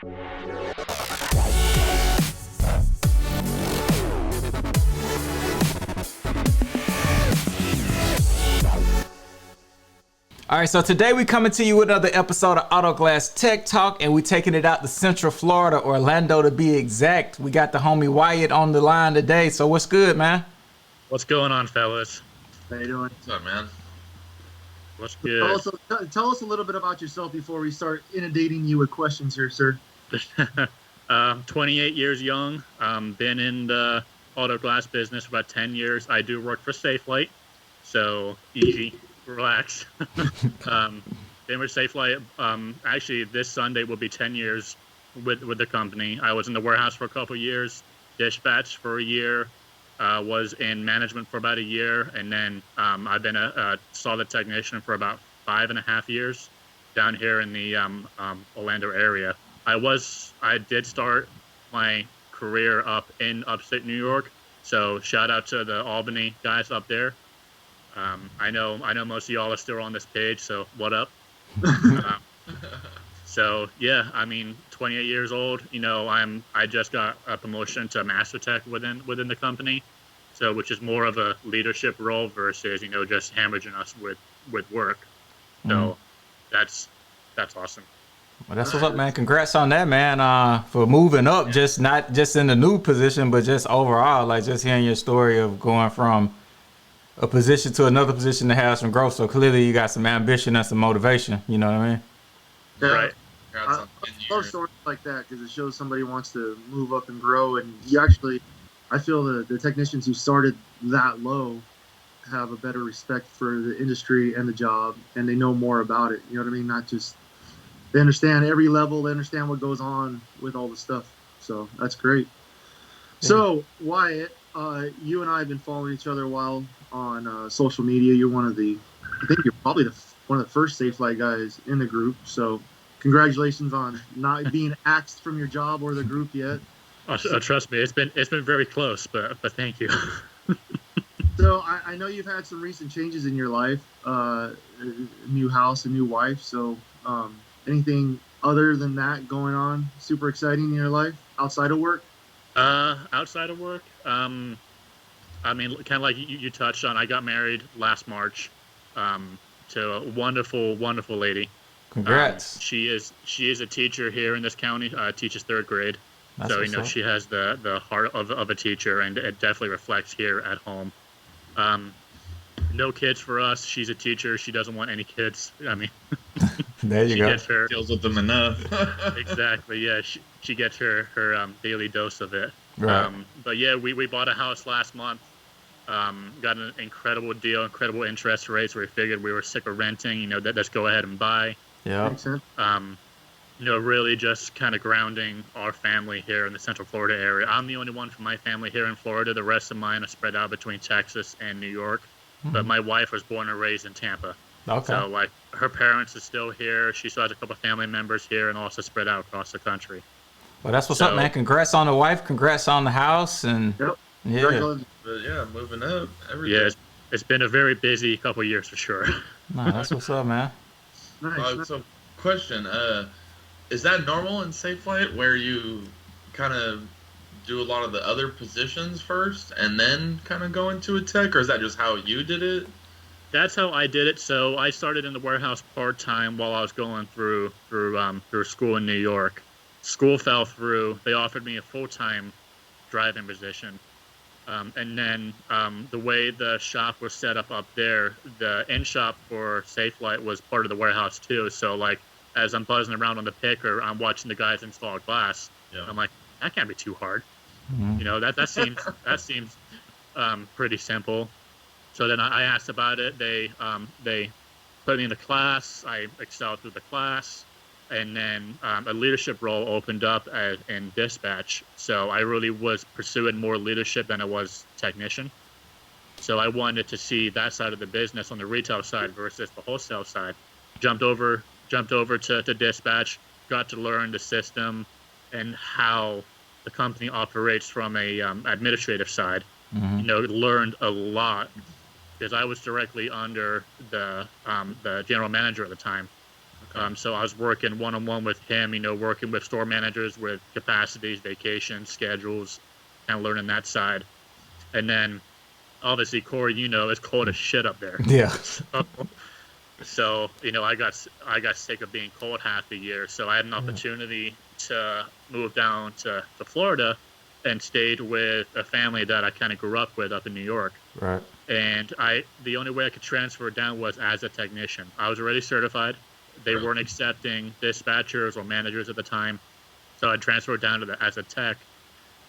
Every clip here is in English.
All right, so today we coming to you with another episode of Auto Glass Tech Talk, and we taking it out to Central Florida, Orlando to be exact. We got the homie Wyatt on the line today. So what's good, man? What's going on, fellas? How you doing? What's up, man? What's good? Tell us a little bit about yourself before we start inundating you with questions here, sir. 28 years young. Been in the auto glass business for about 10 years. I do work for Safelite, so easy, relax. Been with Safelite. Actually, this Sunday will be 10 years with the company. I was in the warehouse for a couple of years, dispatch for a year, was in management for about a year, and then I've been a solid technician for about 5.5 years down here in the Orlando area. I did start my career up in upstate New York, so shout out to the Albany guys up there. I know most of y'all are still on this page, so what up? So yeah, I mean, 28 years old. You know, I just got a promotion to master tech within the company, so which is more of a leadership role versus just hammering us with work. So that's awesome. Well, that's what's up, man. Congrats on that, man. For moving up, just not just in the new position, but just overall, like just hearing your story of going from a position to another position to have some growth. So clearly, you got some ambition and some motivation. You know what I mean? Yeah. Right. I love stories like that because it shows somebody wants to move up and grow. And you actually, I feel the technicians who started that low have a better respect for the industry and the job, and they know more about it. You know what I mean? Not just, they understand every level, they understand what goes on with all the stuff. So that's great. Yeah. So Wyatt, you and I have been following each other a while on social media. You're I think you're probably one of the first Safelite guys in the group. So congratulations on not being axed from your job or the group yet. Trust me, it's been very close, but thank you. So I know you've had some recent changes in your life, a new house, a new wife. So anything other than that going on super exciting in your life outside of work? Outside of work, I mean, kind of like you touched on, I got married last March to a wonderful, wonderful lady. Congrats. She is a teacher here in this county. Teaches third grade. That's so she has the heart of a teacher, and it definitely reflects here at home. No kids for us. She's a teacher. She doesn't want any kids. I mean, there you go. Deals with them enough. Exactly. Yeah. She gets her daily dose of it. Right. But yeah, we bought a house last month. Got an incredible deal, incredible interest rates. We figured we were sick of renting. Let's go ahead and buy. Yeah. Makes sense. Really just kind of grounding our family here in the Central Florida area. I'm the only one from my family here in Florida. The rest of mine are spread out between Texas and New York. But my wife was born and raised in Tampa. Okay. So, like, her parents are still here. She still has a couple of family members here and also spread out across the country. Well, that's what's up, man. Congrats on the wife. Congrats on the house. And Yep. yeah. Yeah, moving up. Everything. Yeah, it's been a very busy couple of years for sure. Nah, that's what's up, man. Nice. So, question: is that normal in Safelite where you kind of do a lot of the other positions first and then kind of go into a tech, or is that just how you did it? That's how I did it. So I started in the warehouse part-time while I was going through school in New York. School fell through. They offered me a full-time driving position. And then the way the shop was set up there, the end shop for Safelite was part of the warehouse too. So like as I'm buzzing around on the picker, I'm watching the guys install glass. Yeah. I'm like, that can't be too hard. Mm-hmm. That seems pretty simple. So then I asked about it. They put me in the class. I excelled through the class, and then a leadership role opened up in dispatch. So I really was pursuing more leadership than I was technician. So I wanted to see that side of the business on the retail side versus the wholesale side. Jumped over to dispatch. Got to learn the system and how the company operates from a administrative side. Learned a lot because I was directly under the general manager at the time. So I was working one-on-one with him, working with store managers with capacities, vacations, schedules, kind of learning that side. And then, obviously, Corey, it's cold as shit up there. Yeah. So I got sick of being cold half the year. So I had an opportunity to move down to Florida and stayed with a family that I kind of grew up with up in New York. Right. And the only way I could transfer down was as a technician. I was already certified. They weren't accepting dispatchers or managers at the time, so I transferred down to as a tech,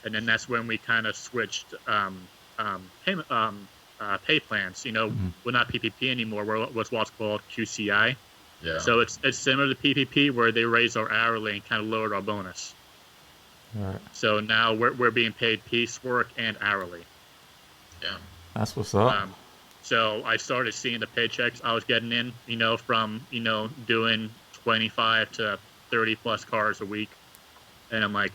and then that's when we kind of switched pay plans. We're not PPP anymore. We're what's called QCI. Yeah. So it's similar to PPP where they raised our hourly and kind of lowered our bonus. Right. So now we're being paid piecework and hourly. Yeah. That's what's up. So I started seeing the paychecks I was getting in, from, doing 25 to 30 plus cars a week. And I'm like,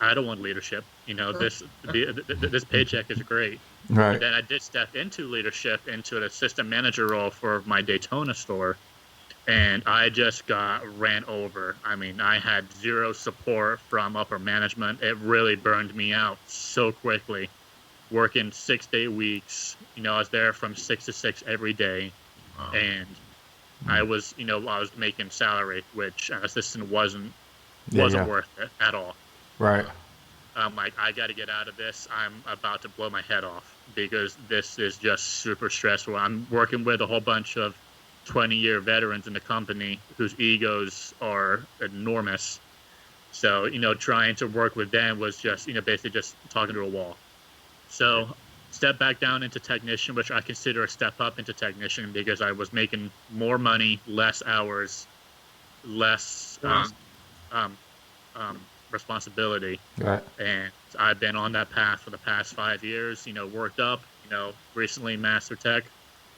I don't want leadership. This paycheck is great. Right. And then I did step into leadership, into an assistant manager role for my Daytona store. And I just got ran over. I mean, I had zero support from upper management. It really burned me out so quickly. Working 6-day weeks, I was there from 6 to 6 every day, and I was making salary, which an assistant wasn't worth it at all. Right. I'm like, I got to get out of this. I'm about to blow my head off because this is just super stressful. I'm working with a whole bunch of 20-year veterans in the company whose egos are enormous. So, trying to work with them was just, basically just talking to a wall. So step back down into technician, which I consider a step up into technician because I was making more money, less hours, less responsibility. Right. And I've been on that path for the past 5 years, worked up, recently Master Tech,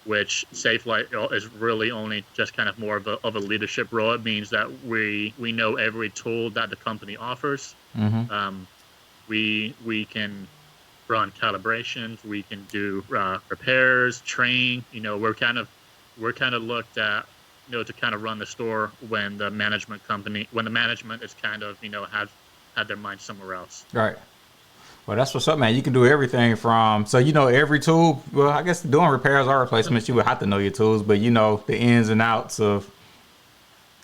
which SafeLight is really only just kind of more of a leadership role. It means that we know every tool that the company offers. Mm-hmm. We can run calibrations, we can do repairs, train. We're kind of looked at, to kind of run the store when the management is kind of, had their mind somewhere else. Right. Well, that's what's up, man. You can do everything from, so every tool. Well, I guess doing repairs or replacements, you would have to know your tools, but the ins and outs of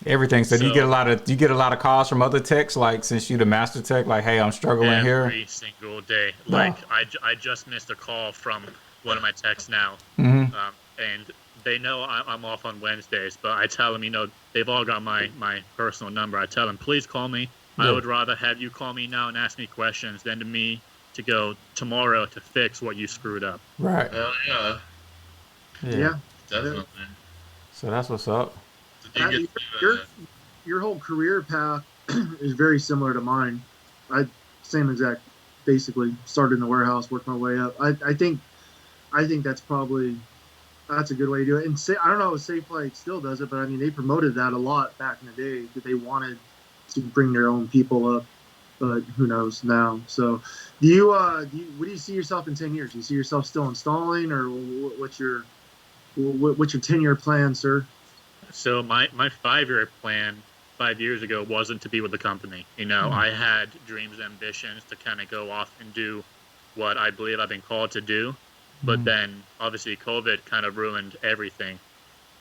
everything. So you get a lot of calls from other techs, like since you the master tech, like, hey, I'm struggling here. Every single day. Like I just missed a call from one of my techs now, Mm-hmm. and they know I'm off on Wednesdays, but I tell them, they've all got my personal number. I tell them, please call me. Yeah. I would rather have you call me now and ask me questions than to me to go tomorrow to fix what you screwed up. Right. Yeah. Definitely. So that's what's up. Your whole career path is very similar to mine. Same exact, basically started in the warehouse, worked my way up. I think that's a good way to do it. And I don't know if SafeLight still does it, but I mean, they promoted that a lot back in the day, that they wanted to bring their own people up, but who knows now. So what do you see yourself in 10 years? Do you see yourself still installing, or what's your 10-year plan, sir? So my 5-year plan 5 years ago wasn't to be with the company. I had dreams and ambitions to kind of go off and do what I believe I've been called to do. But then obviously COVID kind of ruined everything.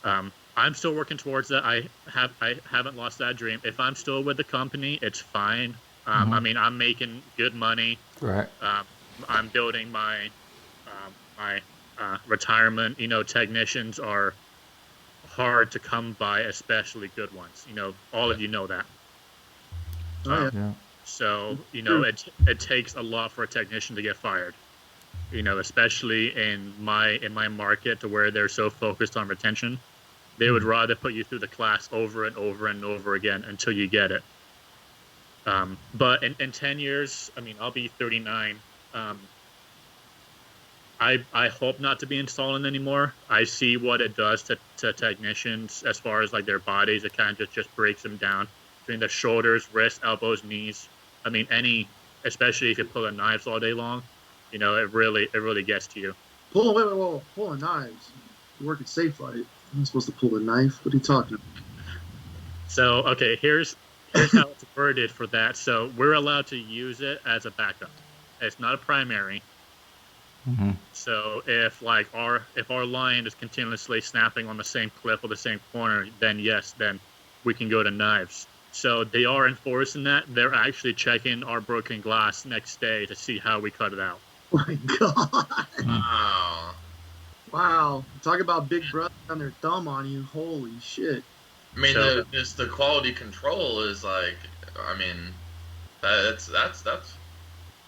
I'm still working towards that. I haven't lost that dream. If I'm still with the company, it's fine. I mean, I'm making good money. Right. I'm building my retirement. Technicians are hard to come by, especially good ones. All of you know that. Yeah. So it takes a lot for a technician to get fired. Especially in my market, to where they're so focused on retention, they would rather put you through the class over and over and over again until you get it. But in 10 years, I mean, I'll be 39. I hope not to be installing anymore. I see what it does to technicians as far as like their bodies. It kind of just breaks them down between the shoulders, wrists, elbows, knees. I mean, especially if you pull knives all day long. It really gets to you. Pulling knives. You work at SafeLight. I'm supposed to pull a knife. What are you talking about? So okay, here's how it's worded for that. So we're allowed to use it as a backup. It's not a primary. Hmm. So if our line is continuously snapping on the same clip or the same corner, then yes, then we can go to knives. So they are enforcing that. They're actually checking our broken glass next day to see how we cut it out. Oh my god! Wow. Wow, talk about Big Brother on their thumb on you. Holy shit! I mean, So- the quality control is like, I mean, that's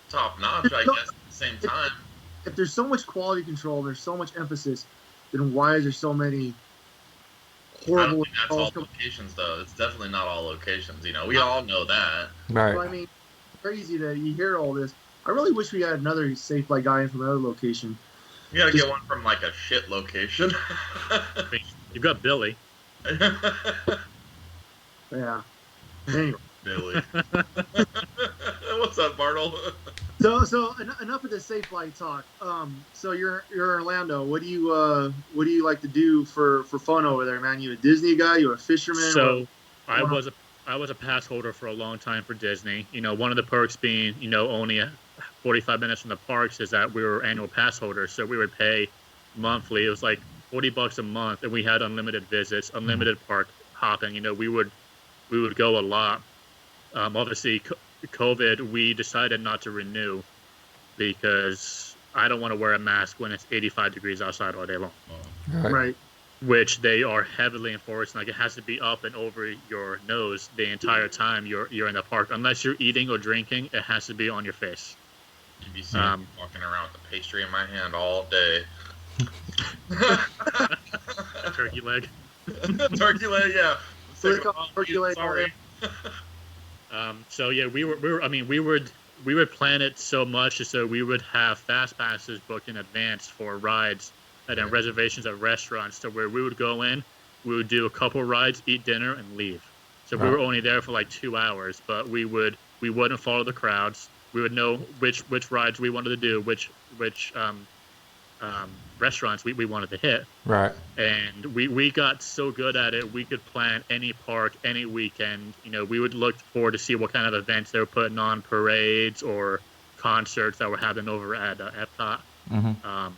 top notch, I guess. At the same time, If there's so much quality control, and there's so much emphasis, then why is there so many I don't horrible? think that's all locations, though. It's definitely not all locations. You know, we all know that. Right. Well, I mean, crazy that you hear all this. I really wish we had another safe flight guy in from another location. You gotta get one from like a shit location. You've got Billy. Yeah. Anyway, Billy. What's up, Bartle? so enough of the safe flight talk. So you're in Orlando. What do you like to do for fun over there, man? You a Disney guy? You a fisherman? So I was a pass holder for a long time for Disney. You know, one of the perks being, you know, only 45 minutes from the parks is that we were annual pass holders. So we would pay monthly. It was like $40 a month, and we had unlimited visits, unlimited park hopping. You know, we would go a lot. Obviously, COVID, we decided not to renew because I don't want to wear a mask when it's 85 degrees outside all day long. Right. Which they are heavily enforcing. Like, it has to be up and over your nose the entire time you're in the park. Unless you're eating or drinking, it has to be on your face. You'd be seen walking around with a pastry in my hand all day. Turkey leg. Turkey leg, yeah. Turkey leg, sorry. So yeah, we would plan it so much so we would have fast passes booked in advance for rides and then reservations at restaurants, to where we would go in, we would do a couple rides, eat dinner, and leave. So we were only there for like 2 hours, but we wouldn't follow the crowds. We would know which rides we wanted to do, which restaurants we wanted to hit. Right. And we got so good at it, we could plan any park, any weekend. You know, we would look forward to see what kind of events they were putting on, parades or concerts that were happening over at Epcot. Mm-hmm.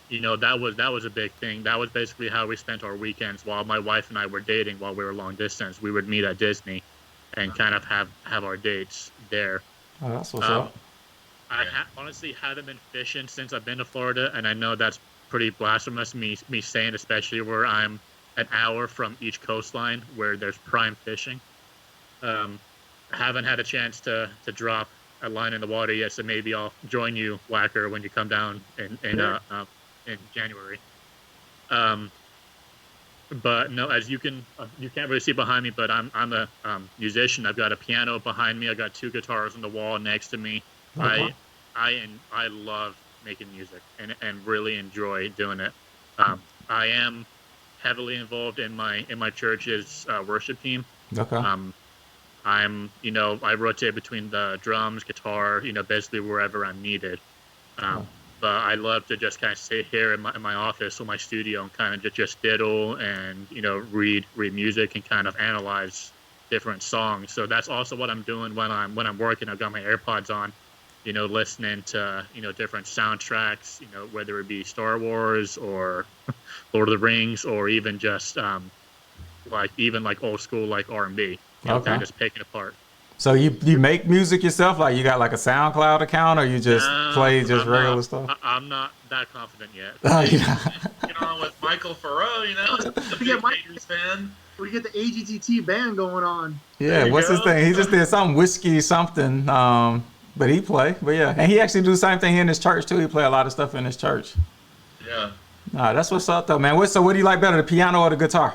You know, that was a big thing. That was basically how we spent our weekends while my wife and I were dating while we were long distance. We would meet at Disney and kind of have our dates there. Oh, that's what's up. I honestly haven't been fishing since I've been to Florida, and I know that's pretty blasphemous, me saying, especially where I'm an hour from each coastline where there's prime fishing. I haven't had a chance to drop a line in the water yet, so maybe I'll join you, Whacker, when you come down in January. But no, as you can't really see behind me, but I'm a musician. I've got a piano behind me. I've got 2 guitars on the wall next to me. Uh-huh. I love making music and really enjoy doing it. I am heavily involved in my church's worship team. Okay. I rotate between the drums, guitar, basically wherever I'm needed. But I love to just kind of sit here in my office or my studio and kind of just diddle and read music and kind of analyze different songs. So that's also what I'm doing when I'm working. I've got my AirPods on, listening to different soundtracks, whether it be Star Wars or Lord of the Rings, or even just like old school like R&B. Okay. Kind of just picking apart. So you make music yourself? Like you got like a SoundCloud account, or you just play just regular stuff? I'm not that confident yet. Oh, you know. Get on with Michael Farrow, the big Patriots fan. We get the AGTT band going on. Yeah, what's his thing? He just did some whiskey something, but he play. But yeah, and he actually do the same thing in his church too. He play a lot of stuff in his church. Yeah. Nah, that's what's up though, man. So what do you like better, the piano or the guitar?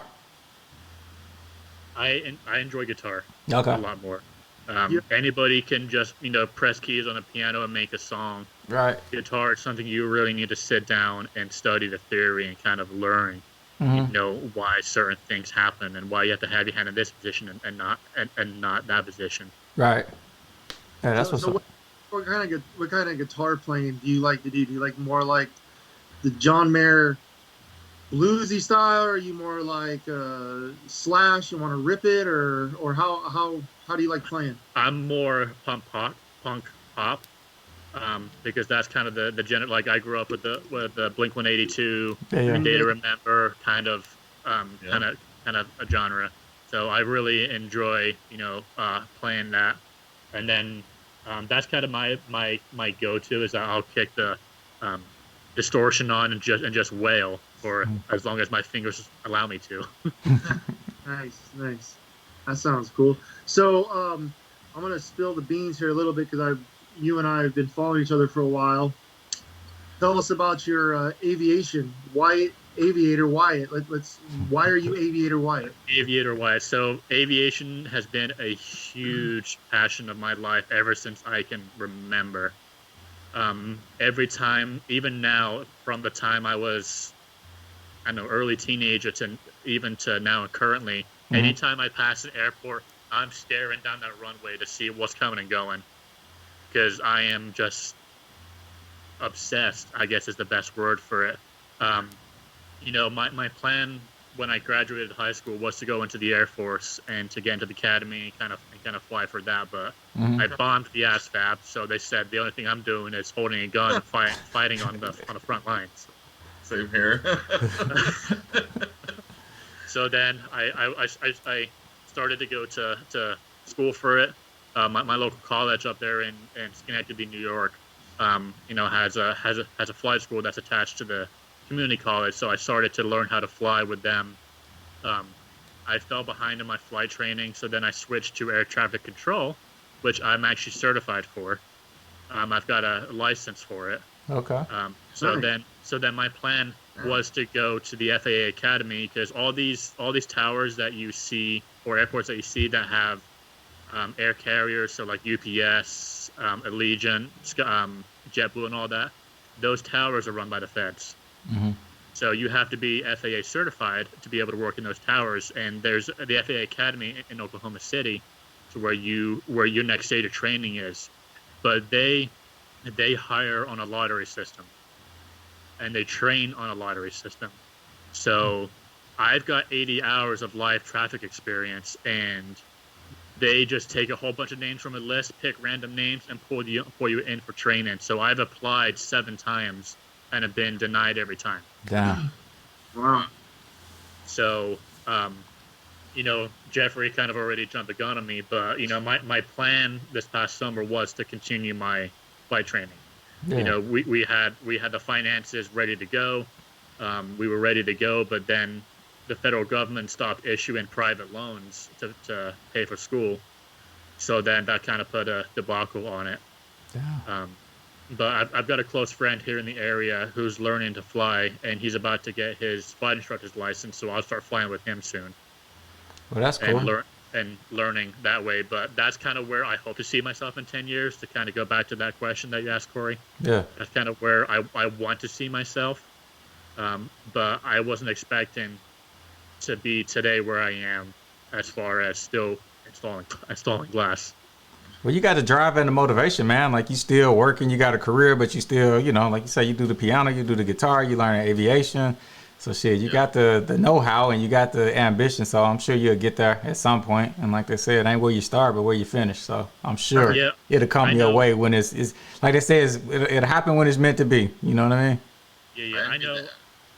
I enjoy guitar Okay. a lot more. Anybody can just press keys on a piano and make a song. Right. Guitar is something you really need to sit down and study the theory and kind of learn, why certain things happen and why you have to have your hand in this position and not that position. Right. Yeah, that's what's up. What kind of guitar playing do you like to do? Do you like more like the John Mayer bluesy style? Or are you more like slash? You want to rip it, or how do you like playing? I'm more punk pop, because that's kind of the general. Like I grew up with the Blink 182, Yeah, A yeah. Day to Remember Yeah. kind of a genre. So I really enjoy playing that, and then that's kind of my go-to is that I'll kick the um, distortion on and just wail for as long as my fingers allow me to. Nice, nice. That sounds cool. So, I'm gonna spill the beans here a little bit because you and I have been following each other for a while. Tell us about your aviation, Wyatt, Aviator Wyatt. Why are you Aviator Wyatt? Aviator Wyatt. So aviation has been a huge passion of my life ever since I can remember. Every time, even now, from the time I was, I don't know, early teenager to even to now and currently, anytime I pass an airport, I'm staring down that runway to see what's coming and going because I am just obsessed, I guess is the best word for it. Um, my plan when I graduated high school was to go into the Air Force and to get into the academy and kind of fly for that. But I bombed the ASVAB, so they said the only thing I'm doing is holding a gun and fighting on the front lines. Same here. So then I started to go to school for it. My local college up there in Schenectady, New York, has a flight school that's attached to the community college. So I started to learn how to fly with them. I fell behind in my flight training, so then I switched to air traffic control, which I'm actually certified for. I've got a license for it. Okay. So then my plan was to go to the FAA Academy because all these towers that you see or airports that you see that have air carriers, so like UPS, Allegiant, JetBlue, and all that, those towers are run by the feds. So you have to be FAA certified to be able to work in those towers. And there's the FAA Academy in Oklahoma City, to where your next stage of training is. But they hire on a lottery system, and they train on a lottery system. So I've got 80 hours of live traffic experience, and they just take a whole bunch of names from a list, pick random names, and pull you in for training. So I've applied 7 times and have been denied every time. Damn. Wow. So, Jeffrey kind of already jumped the gun on me, but my plan this past summer was to continue my flight training. Yeah. We had the finances ready to go. We were ready to go, but then the federal government stopped issuing private loans to pay for school. So then that kind of put a debacle on it. Yeah. But I've got a close friend here in the area who's learning to fly, and he's about to get his flight instructor's license, so I'll start flying with him soon. Well, that's cool. And learning that way. But that's kind of where I hope to see myself in 10 years, to kind of go back to that question that you asked, Corey. Yeah. That's kind of where I want to see myself. But I wasn't expecting to be today where I am as far as still installing glass. Well, you got the drive and the motivation, man. Like, you still working, you got a career, but you still, like you say, you do the piano, you do the guitar, you learn aviation. So shit, you got the know-how and you got the ambition. So I'm sure you'll get there at some point. And like they said, it ain't where you start, but where you finish. So I'm sure it'll come your way when it's like they say, it'll happen when it's meant to be. You know what I mean? Yeah.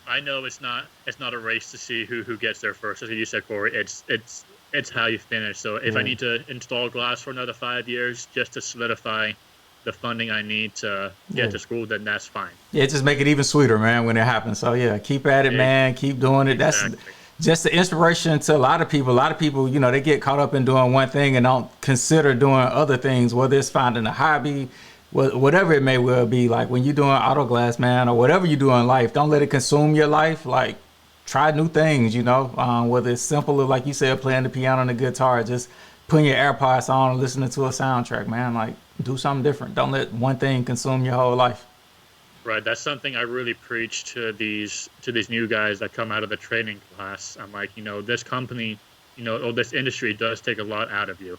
I know it's not a race to see who gets there first. As you said, Corey, it's how you finish. So if I need to install glass for another 5 years just to solidify the funding I need to get to school, then that's fine. Yeah, just make it even sweeter, man, when it happens. So yeah, keep at it, man. Keep doing it. Exactly. That's just the inspiration to a lot of people. A lot of people, they get caught up in doing one thing and don't consider doing other things, whether it's finding a hobby, whatever it may well be. Like when you're doing auto glass, man, or whatever you do in life, don't let it consume your life. Like, try new things, whether it's simple, like you said, playing the piano and the guitar, just putting your AirPods on and listening to a soundtrack, man. Like, do something different. Don't let one thing consume your whole life. Right. That's something I really preach to these new guys that come out of the training class. I'm like, this company, this industry does take a lot out of you,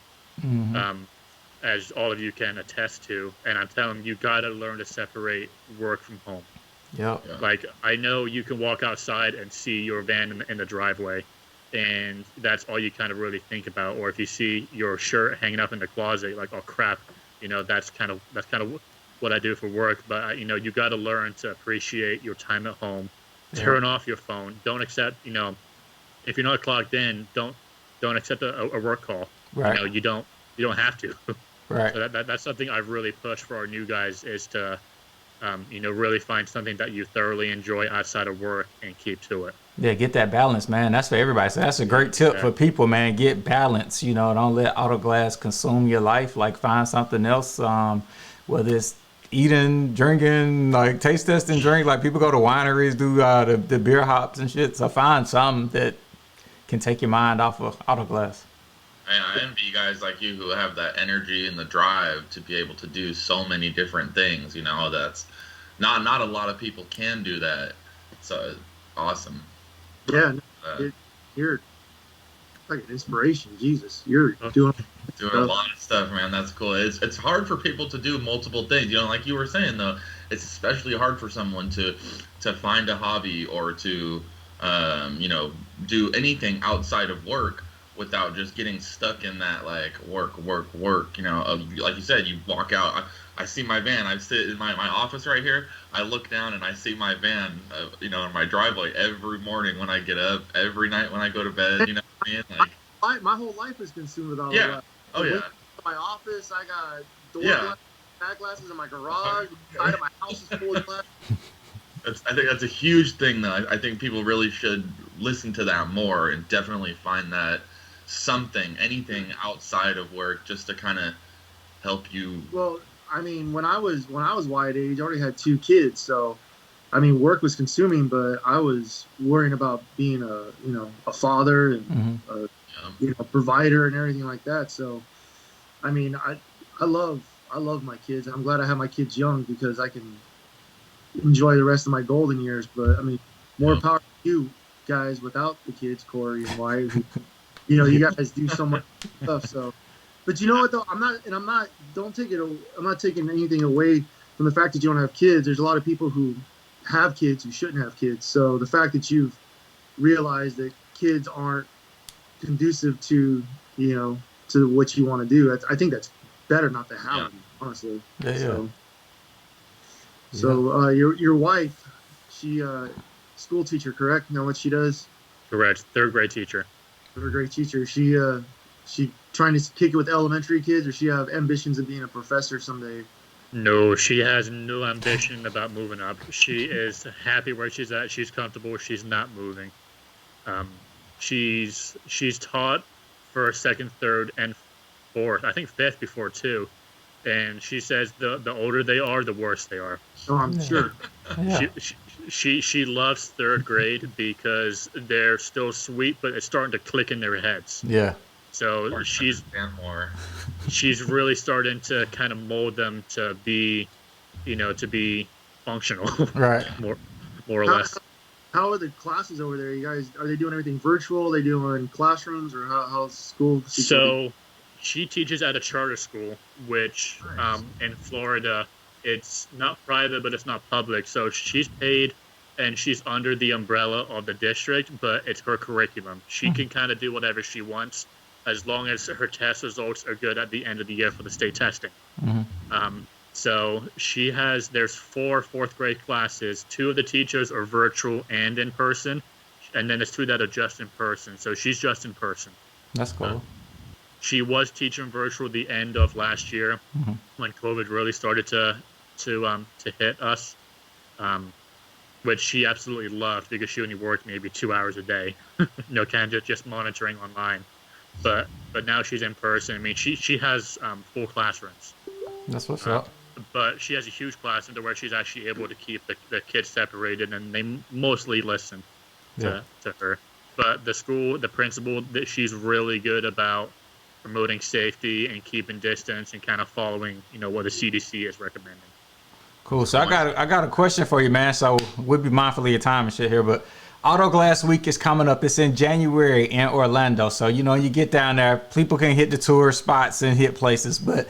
as all of you can attest to. And I'm telling you got to learn to separate work from home. Yep. Yeah. Like, I know you can walk outside and see your van in the driveway, and that's all you kind of really think about. Or if you see your shirt hanging up in the closet, you're like, oh crap, that's kind of what I do for work. But you got to learn to appreciate your time at home. Yeah. Turn off your phone. Don't accept, if you're not clogged in, don't accept a work call. Right. You don't have to. Right. So that's something I really push for our new guys is to really find something that you thoroughly enjoy outside of work and keep to it. Yeah, get that balance, man. That's for everybody. So that's a great tip for people, man. Get balance. Don't let auto glass consume your life. Like, find something else. Whether it's eating, drinking, like taste testing, drink. Like, people go to wineries, do the beer hops and shit. So find something that can take your mind off of auto glass. I envy guys like you who have that energy and the drive to be able to do so many different things. That's not a lot of people can do that. So awesome. Yeah, you're like an inspiration. Jesus, you're doing a lot of stuff, man. That's cool. It's hard for people to do multiple things. Like you were saying though, it's especially hard for someone to find a hobby or to do anything outside of work without just getting stuck in that like work. Like you said, you walk out. I see my van. I sit in my office right here. I look down and I see my van, in my driveway every morning when I get up, every night when I go to bed. You know what I mean? Like, my whole life is consumed with all yeah. that. Oh yeah. My office, I got door Yeah. back glasses in my garage. Side of my house is full of glass. I think that's a huge thing, though. I think people really should listen to that more and definitely find that anything outside of work, just to kind of help you. Well, I mean, when I was Wyatt age, I already had 2 kids, so I mean, work was consuming, but I was worrying about being a father and a provider and everything like that. So, I mean, I love my kids. I'm glad I have my kids young because I can enjoy the rest of my golden years. But I mean, more power to you guys without the kids, Corey and Wyatt. You guys do so much stuff. So, but you know what though? I'm not taking anything away from the fact that you don't have kids. There's a lot of people who have kids who shouldn't have kids. So the fact that you've realized that kids aren't conducive to what you want to do, I think that's better not to have them, honestly. Yeah. So your wife, she school teacher, correct? Know what she does? Correct. 3rd grade teacher. 3rd grade teacher. She trying to kick it with elementary kids, or she have ambitions of being a professor someday? No, she has no ambition about moving up. She is happy where she's at. She's comfortable. She's not moving. She's taught 1st, 2nd, 3rd, and 4th. I think 5th before too. And she says the older they are, the worse they are. Oh, I'm sure. Yeah. She loves 3rd grade because they're still sweet, but it's starting to click in their heads. Yeah. So she's really starting to kind of mold them to be, to be functional, Right. more or less. How are the classes over there? You guys, are they doing everything virtual? Are they doing classrooms, or how's school? So she teaches at a charter school, which Nice. In Florida, it's not private, but it's not public. So she's paid and she's under the umbrella of the district, but it's her curriculum. She can kind of do whatever she wants as long as her test results are good at the end of the year for the state testing. So there's 4 4th grade classes. 2 of the teachers are virtual and in person, and then there's 2 that are just in person. So she's just in person. That's cool. She was teaching virtual the end of last year when COVID really started to hit us, which she absolutely loved because she only worked maybe 2 hours a day, kind of just monitoring online. But now she's in person. I mean, she has full classrooms. That's what's up. But she has a huge classroom to where she's actually able to keep the kids separated, and they mostly listen to her. But the principal, that she's really good about promoting safety and keeping distance and kind of following, what the CDC is recommending. Cool. So I got a question for you, man. So we'll be mindful of your time and shit here, but Auto Glass Week is coming up. It's in January in Orlando. So, you get down there, people can hit the tour spots and hit places, but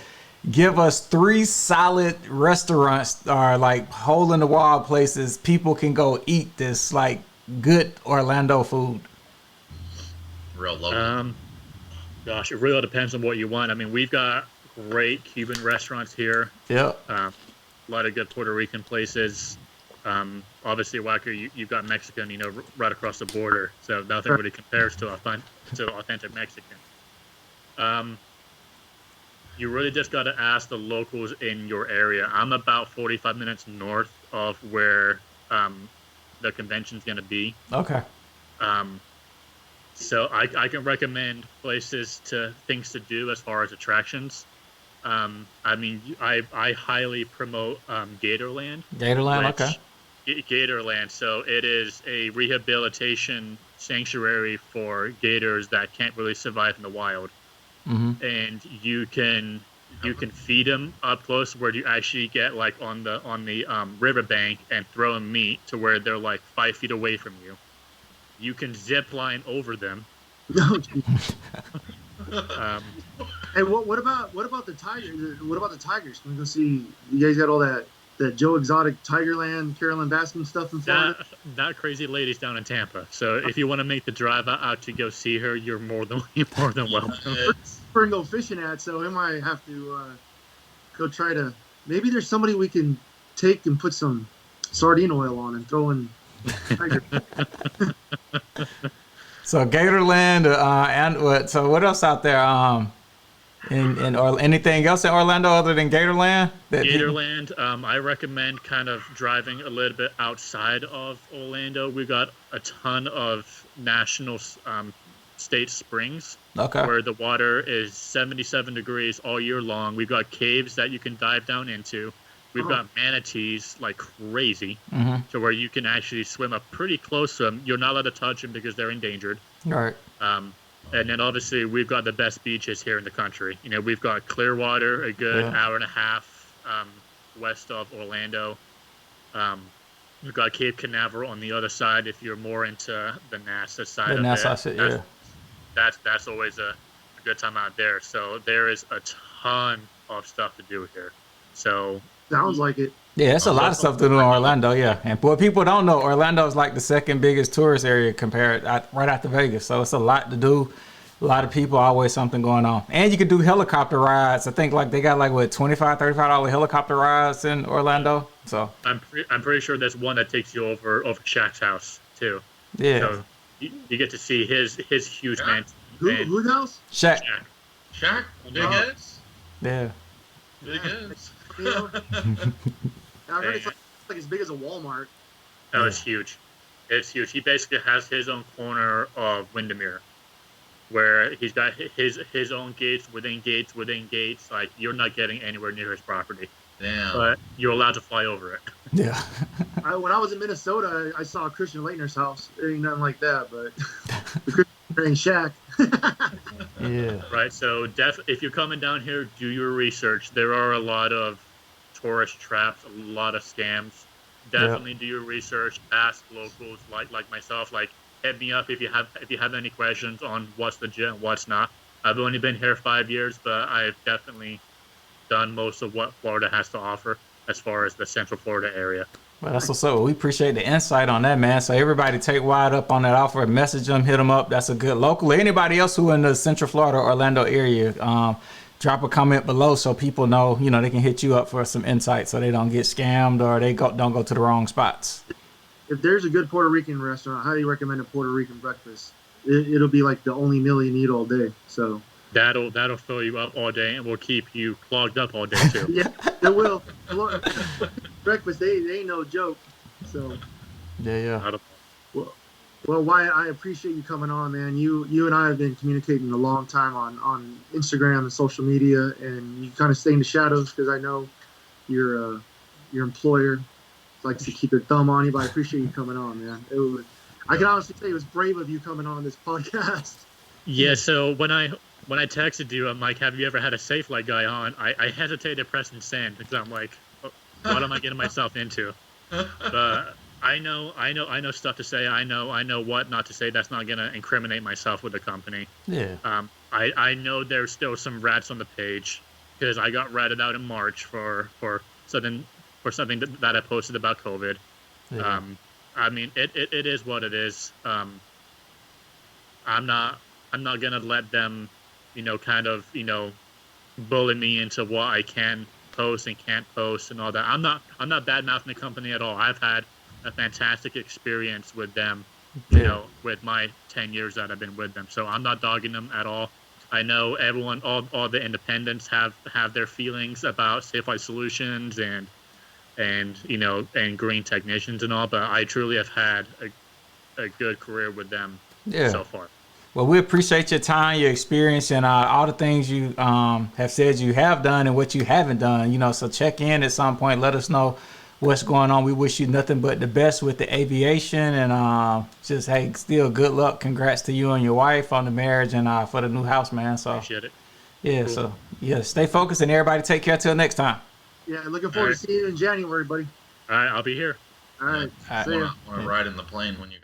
give us 3 solid restaurants or like hole in the wall places people can go eat this like good Orlando food. Real local. Gosh, it really depends on what you want. I mean, we've got great Cuban restaurants here. Yep. A lot of good Puerto Rican places. Obviously, Wacker, you've got Mexican, right across the border. So nothing really compares to authentic Mexican. You really just got to ask the locals in your area. I'm about 45 minutes north of where the convention's going to be. Okay. So I can recommend things to do as far as attractions. I mean, I highly promote Gatorland. Gatorland, okay. Gatorland. So it is a rehabilitation sanctuary for gators that can't really survive in the wild. Mm-hmm. And you can feed them up close where you actually get like on the riverbank and throw them meat to where they're like 5 feet away from you. You can zip line over them. Hey, what about the tigers? What about the tigers? Can we go see? You guys got all that Joe Exotic Tigerland, Carolyn Baskin stuff in Florida? That crazy lady's down in Tampa. So if you want to make the drive out to go see her, you're more than welcome. We're gonna go fishing at, so we might have to go try to. Maybe there's somebody we can take and put some sardine oil on and throw in. Tiger. So Gatorland, so what else out there? Anything else in Orlando other than Gatorland? Gatorland, I recommend kind of driving a little bit outside of Orlando. We've got a ton of national state springs, okay, where the water is 77 degrees all year long. We've got caves that you can dive down into. We've got manatees like crazy, to where you can actually swim up pretty close to them. You're not allowed to touch them because they're endangered. Right. And then obviously we've got the best beaches here in the country. We've got Clearwater, a good hour and a half west of Orlando. We've got Cape Canaveral on the other side if you're more into the Nassau side of it. Nassau side, yeah. That's always a good time out there. So there is a ton of stuff to do here. So sounds like it. Yeah, it's a lot of stuff to do in Orlando, yeah. And what people don't know, Orlando is like the second biggest tourist area right after Vegas. So it's a lot to do. A lot of people, always something going on. And you can do helicopter rides. I think like they got like what, $25, $35 helicopter rides in Orlando. So I'm pretty sure there's one that takes you over Shaq's house too. Yeah. So you get to see his huge man. Whose house? Shaq. Shaq? Big ass? Yeah. Big ass. I heard it's like as big as a Walmart. No, it's huge. It's huge. He basically has his own corner of Windermere, where he's got his own gates within gates within gates. Like, you're not getting anywhere near his property. Damn. But you're allowed to fly over it. Yeah. When I was in Minnesota, I saw Christian Leitner's house. It ain't nothing like that, but the Christian ain't Shaq. Yeah. Right. So if you're coming down here, do your research. There are a lot of tourist traps, a lot of scams. Definitely do your research. Ask locals like myself. Like, hit me up if you have any questions on what's legit and what's not. I've only been here 5 years, but I've definitely done most of what Florida has to offer as far as the Central Florida area. Well, that's what's up. We appreciate the insight on that, man. So everybody take Wyatt up on that offer. Message them, hit them up. That's a good local. Anybody else who in the Central Florida, Orlando area, drop a comment below so people know, they can hit you up for some insight so they don't get scammed or they don't go to the wrong spots. If there's a good Puerto Rican restaurant, I highly recommend a Puerto Rican breakfast. It'll be like the only meal you need all day. So that'll fill you up all day and will keep you clogged up all day too. Yeah, it will. Breakfast, they ain't no joke. So yeah. Well, Wyatt, I appreciate you coming on, man. You and I have been communicating a long time on Instagram and social media, and you kind of stay in the shadows because I know your employer likes to keep their thumb on you. But I appreciate you coming on, man. I can honestly say it was brave of you coming on this podcast. Yeah. So when I texted you, I'm like, "Have you ever had a Safe Flight guy on?" I hesitated pressing send because I'm like, what am I getting myself into? But I know stuff to say. I know what not to say. That's not gonna incriminate myself with the company. Yeah. I know there's still some rats on the page because I got ratted out in March for something that I posted about COVID. Yeah. I mean, it is what it is. I'm not gonna let them, kind of, bully me into what I can post and can't post and all that. I'm not bad mouthing the company at all. I've had a fantastic experience with them, with my 10 years that I've been with them. So I'm not dogging them at all. I know everyone, all the independents have their feelings about Safe Flight Solutions and and green technicians and all, but I truly have had a good career with them so far. Well, we appreciate your time, your experience, and all the things you have said you have done and what you haven't done. So check in at some point. Let us know what's going on. We wish you nothing but the best with the aviation, and just, hey, still good luck. Congrats to you and your wife on the marriage and for the new house, man. So appreciate it. Yeah, cool. So yeah, stay focused and everybody take care till next time. Yeah, looking forward to seeing you in January, buddy. All right, I'll be here. All right. I want to ride in the plane when you